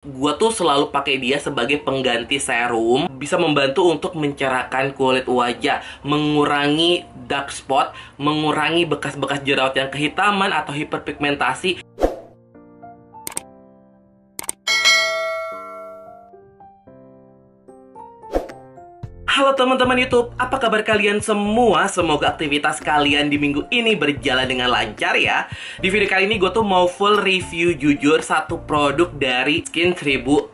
Gua tuh selalu pakai dia sebagai pengganti serum, bisa membantu untuk mencerahkan kulit wajah, mengurangi dark spot, mengurangi bekas-bekas jerawat yang kehitaman atau hiperpigmentasi. Halo teman-teman YouTube, apa kabar kalian semua? Semoga aktivitas kalian di minggu ini berjalan dengan lancar ya. Di video kali ini gue tuh mau full review jujur satu produk dari Skin 1004,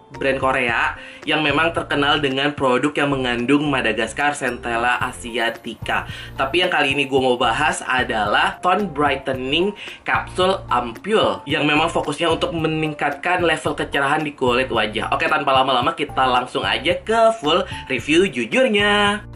brand Korea yang memang terkenal dengan produk yang mengandung Madagascar Centella asiatica. Tapi yang kali ini gue mau bahas adalah Tone Brightening Capsule Ampule yang memang fokusnya untuk meningkatkan level kecerahan di kulit wajah. Oke, tanpa lama-lama kita langsung aja ke full review jujurnya.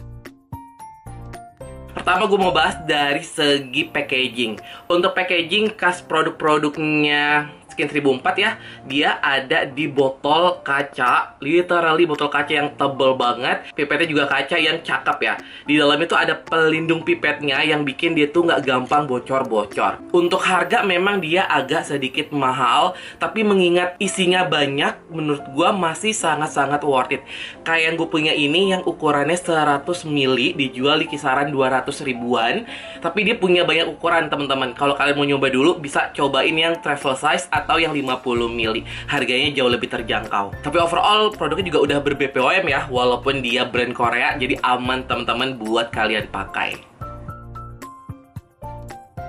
Pertama gue mau bahas dari segi packaging. Untuk packaging khas produk-produknya Skin 1004 ya, dia ada di botol kaca, literally botol kaca yang tebel banget. Pipetnya juga kaca yang cakep ya. Di dalam itu ada pelindung pipetnya yang bikin dia tuh nggak gampang bocor-bocor. Untuk harga memang dia agak sedikit mahal, tapi mengingat isinya banyak, menurut gua masih sangat-sangat worth it. Kayak yang gue punya ini yang ukurannya 100 ml dijual di kisaran 200 ribuan, tapi dia punya banyak ukuran teman-teman. Kalau kalian mau nyoba dulu, bisa cobain yang travel size atau yang 50 ml. Harganya jauh lebih terjangkau. Tapi overall produknya juga udah ber-BPOM ya, walaupun dia brand Korea, jadi aman teman-teman buat kalian pakai.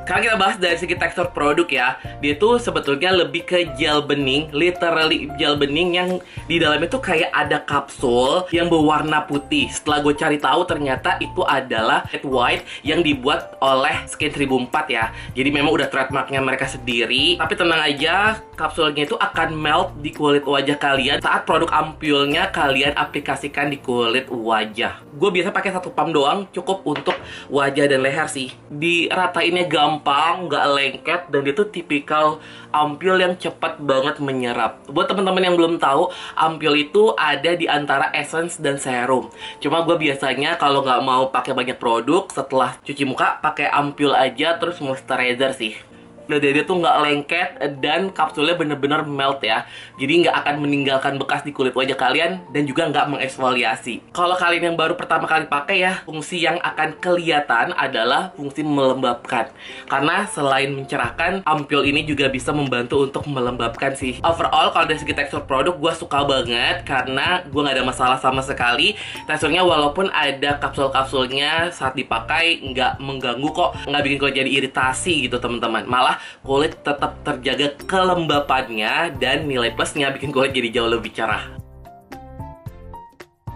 Sekarang kita bahas dari segi tekstur produk ya. Dia tuh sebetulnya lebih ke gel bening, literally gel bening yang di dalamnya tuh kayak ada kapsul yang berwarna putih. Setelah gue cari tahu ternyata itu adalah Head White yang dibuat oleh Skin 1004 ya. Jadi memang udah trademarknya mereka sendiri. Tapi tenang aja, kapsulnya itu akan melt di kulit wajah kalian saat produk ampulnya kalian aplikasikan di kulit wajah. Gue biasa pakai satu pump doang, cukup untuk wajah dan leher sih. Diratainnya gampang, nggak lengket, dan itu tipikal ampul yang cepat banget menyerap. Buat teman-teman yang belum tahu, ampul itu ada di antara essence dan serum. Cuma gue biasanya kalau nggak mau pakai banyak produk, setelah cuci muka pakai ampul aja terus moisturizer sih. Udah dia tuh nggak lengket dan kapsulnya bener-bener melt ya. Jadi nggak akan meninggalkan bekas di kulit wajah kalian dan juga nggak mengeksfoliasi. Kalau kalian yang baru pertama kali pakai ya, fungsi yang akan kelihatan adalah fungsi melembabkan. Karena selain mencerahkan, ampul ini juga bisa membantu untuk melembabkan sih. Overall kalau dari segi tekstur produk gue suka banget karena gue nggak ada masalah sama sekali. Teksturnya walaupun ada kapsul-kapsulnya saat dipakai nggak mengganggu kok, nggak bikin kulit jadi iritasi gitu teman-teman. Malah kulit tetap terjaga kelembapannya dan nilai plusnya bikin kulit jadi jauh lebih cerah.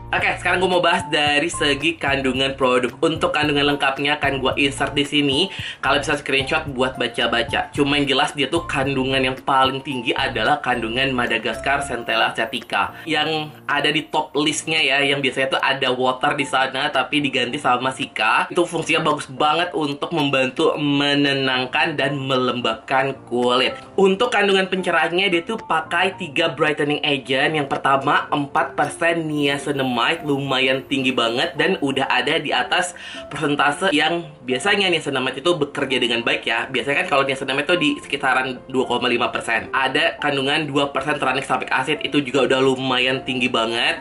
Oke, sekarang gue mau bahas dari segi kandungan produk. Untuk kandungan lengkapnya akan gue insert di sini. Kalian bisa screenshot buat baca-baca. Cuma yang jelas dia tuh kandungan yang paling tinggi adalah kandungan Madagascar Centella asiatica yang ada di top listnya ya. Yang biasanya tuh ada water di sana tapi diganti sama sika. Itu fungsinya bagus banget untuk membantu menenangkan dan melembabkan kulit. Untuk kandungan pencerahnya dia tuh pakai 3 brightening agent. Yang pertama 4% niacinamide, lumayan tinggi banget dan udah ada di atas persentase yang biasanya niacinamide itu bekerja dengan baik ya. Biasanya kan kalau niacinamide itu di sekitaran 2,5%. Ada kandungan 2% tranexamic acid, itu juga udah lumayan tinggi banget.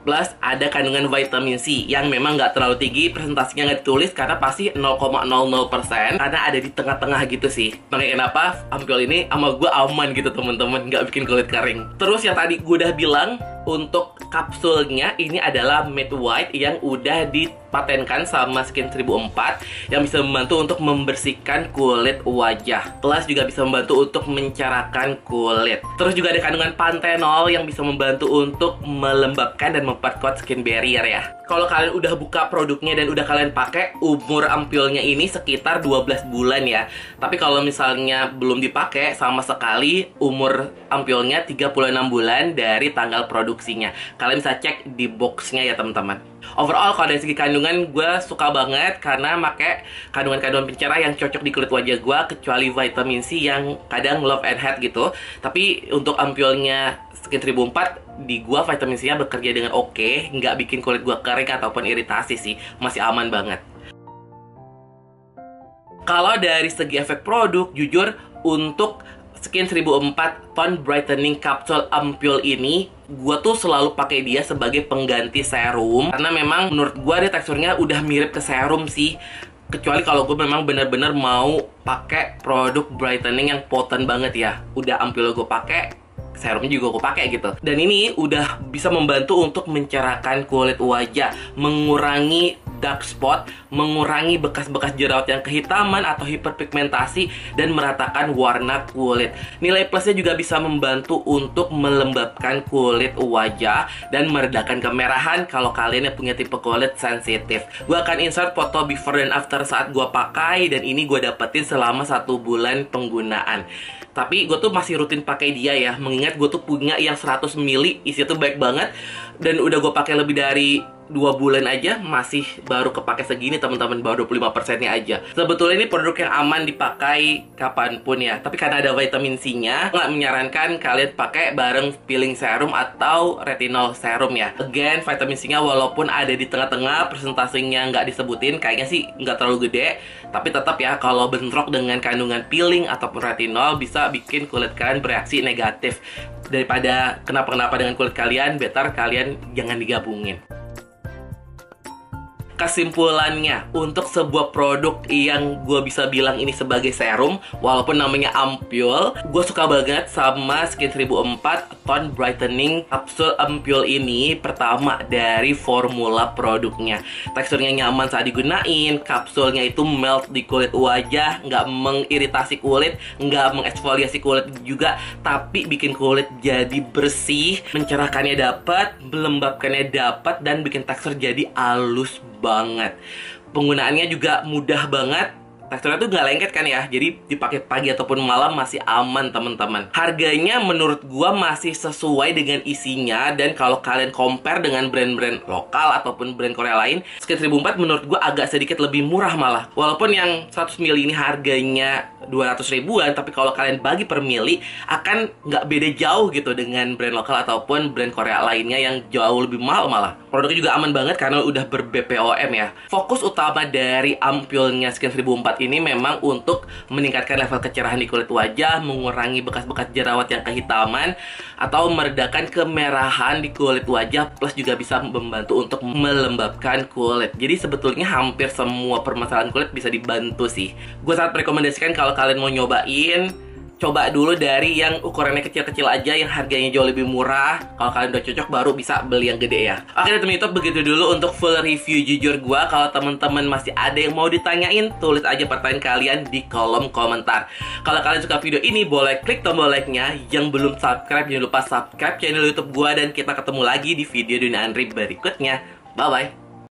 Plus ada kandungan vitamin C yang memang nggak terlalu tinggi, presentasinya nggak ditulis karena pasti 0,00%, karena ada di tengah-tengah gitu sih. Makanya kenapa ampul ini sama gue aman gitu teman-teman, nggak bikin kulit kering. Terus yang tadi gue udah bilang, untuk kapsulnya ini adalah Matte White yang udah dipatenkan sama Skin 1004 yang bisa membantu untuk membersihkan kulit wajah. Plus juga bisa membantu untuk mencerahkan kulit. Terus juga ada kandungan panthenol yang bisa membantu untuk melembabkan dan memperkuat skin barrier ya. Kalau kalian udah buka produknya dan udah kalian pakai, umur ampulnya ini sekitar 12 bulan ya. Tapi kalau misalnya belum dipakai sama sekali, umur ampulnya 36 bulan dari tanggal produksinya. Kalian bisa cek di boxnya ya teman-teman. Overall kalau dari segi kandungan gue suka banget karena pakai kandungan-kandungan pencerah yang cocok di kulit wajah gue, kecuali vitamin C yang kadang love and hate gitu. Tapi untuk ampulnya Skin 1004 di gua vitamin C-nya bekerja dengan oke, nggak bikin kulit gua kering ataupun iritasi sih, masih aman banget. Kalau dari segi efek produk, jujur untuk Skin 1004 Tone Brightening Capsule Ampule ini, gue tuh selalu pakai dia sebagai pengganti serum karena memang menurut gue dia teksturnya udah mirip ke serum sih. Kecuali kalau gue memang bener-bener mau pakai produk brightening yang potent banget ya. Udah Ampule gue pakai, serumnya juga gue pakai gitu. Dan ini udah bisa membantu untuk mencerahkan kulit wajah, mengurangi dark spot, mengurangi bekas-bekas jerawat yang kehitaman atau hiperpigmentasi, dan meratakan warna kulit. Nilai plusnya juga bisa membantu untuk melembabkan kulit wajah dan meredakan kemerahan kalau kalian yang punya tipe kulit sensitif. Gue akan insert foto before dan after saat gue pakai, dan ini gue dapetin selama 1 bulan penggunaan. Tapi gue tuh masih rutin pakai dia ya, mengingat gue tuh punya yang 100 ml, isinya tuh baik banget. Dan udah gue pakai lebih dari 2 bulan aja, masih baru kepake segini teman-teman, baru 25%-nya aja. Sebetulnya ini produk yang aman dipakai kapanpun ya, tapi karena ada vitamin C-nya, nggak menyarankan kalian pakai bareng peeling serum atau retinol serum ya. Again, vitamin C-nya walaupun ada di tengah-tengah, persentasenya nggak disebutin, kayaknya sih nggak terlalu gede, tapi tetap ya, kalau bentrok dengan kandungan peeling ataupun retinol bisa bikin kulit kalian bereaksi negatif. Daripada kenapa-kenapa dengan kulit kalian, better kalian jangan digabungin. Kesimpulannya, untuk sebuah produk yang gue bisa bilang ini sebagai serum, walaupun namanya Ampule, gue suka banget sama Skin 1004 Tone Brightening Capsule Ampule ini. Pertama, dari formula produknya. Teksturnya nyaman saat digunain, kapsulnya itu melt di kulit wajah, nggak mengiritasi kulit, nggak mengeksfoliasi kulit juga, tapi bikin kulit jadi bersih, mencerahkannya dapat, melembabkannya dapat, dan bikin tekstur jadi halus banget. Penggunaannya juga mudah banget. Teksturnya tuh nggak lengket kan ya, jadi dipakai pagi ataupun malam masih aman teman-teman. Harganya menurut gua masih sesuai dengan isinya, dan kalau kalian compare dengan brand-brand lokal ataupun brand Korea lain, Skin 1004 menurut gua agak sedikit lebih murah malah. Walaupun yang 100 ml ini harganya 200 ribuan, tapi kalau kalian bagi per mili akan nggak beda jauh gitu dengan brand lokal ataupun brand Korea lainnya yang jauh lebih mahal malah. Produknya juga aman banget karena udah ber-BPOM ya. Fokus utama dari Ampule-nya Skin 1004 ini memang untuk meningkatkan level kecerahan di kulit wajah, mengurangi bekas-bekas jerawat yang kehitaman, atau meredakan kemerahan di kulit wajah, plus juga bisa membantu untuk melembabkan kulit. Jadi sebetulnya hampir semua permasalahan kulit bisa dibantu sih. Gue sangat merekomendasikan kalau kalian mau nyobain, coba dulu dari yang ukurannya kecil-kecil aja, yang harganya jauh lebih murah. Kalau kalian udah cocok baru bisa beli yang gede ya. Oke teman YouTube, begitu dulu untuk full review jujur gua. Kalau teman-teman masih ada yang mau ditanyain, tulis aja pertanyaan kalian di kolom komentar. Kalau kalian suka video ini, boleh klik tombol like-nya. Yang belum subscribe, jangan lupa subscribe channel YouTube gua. Dan kita ketemu lagi di video Dunia Andri berikutnya. Bye-bye.